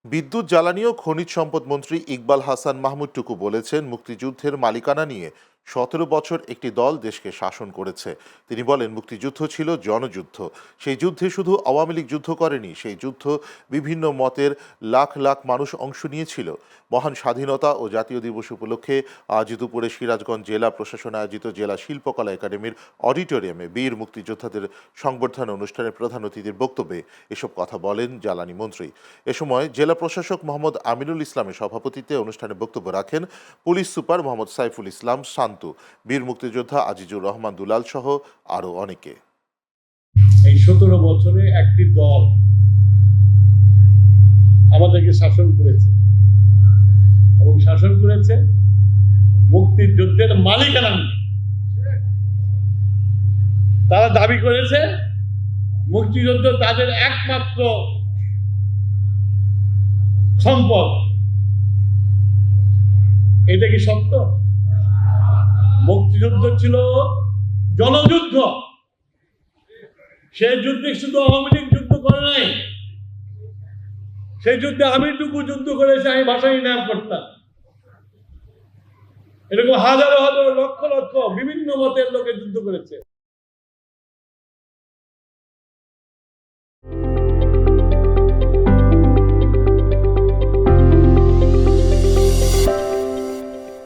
বিদ্যুৎ, জ্বালানি ও খনিজ সম্পদ মন্ত্রী ইকবাল হাসান মাহমুদ টুকু বলেছেন, মুক্তিযুদ্ধের মালিকানা নিয়ে ১৭ বছর একটি দল দেশকে শাসন করেছে। তিনি বলেন, মুক্তিযুদ্ধ ছিল জনযুদ্ধ। সেই যুদ্ধে শুধু আওয়ামী লীগ যুদ্ধ করেনি, সেই যুদ্ধ বিভিন্ন মতের লাখ লাখ মানুষ অংশ নিয়েছিল। মহান স্বাধীনতা ও জাতীয় দিবস উপলক্ষে আজ দুপুরে সিরাজগঞ্জ জেলা প্রশাসন আয়োজিত জেলা শিল্পকলা একাডেমির অডিটোরিয়ামে বীর মুক্তিযোদ্ধাদের সংবর্ধনা অনুষ্ঠানে প্রধান অতিথির বক্তব্যে এসব কথা বলেন জ্বালানি মন্ত্রী। এ সময় জেলা প্রশাসক মোহাম্মদ আমিনুল ইসলামের সভাপতিত্বে অনুষ্ঠানে বক্তব্য রাখেন পুলিশ সুপার মোহাম্মদ সাইফুল ইসলাম শান্তু, বীর মুক্তিযোদ্ধা আজিজুর রহমান দুলাল সহ আরো অনেকে। এই ১৭ বছরে একটি দল আমাদেরকে শাসন করেছে এবং শাসন করেছে মুক্তিযুদ্ধের মালিকানা নিয়ে। তারা দাবি করেছে মুক্তিযুদ্ধ তাদের একমাত্র সম্পদ। এটা কি সত্য? মুক্তিযুদ্ধ ছিল জনযুদ্ধ। সেই যুদ্ধে শুধু আওয়ামী লীগ যুদ্ধ করে নাই, সেই যুদ্ধে আমি টুকু যুদ্ধ করেছি, আমি ভাষায় নাম করতাম। এরকম হাজারো হাজারো লক্ষ লক্ষ বিভিন্ন মতের লোকে যুদ্ধ করেছে।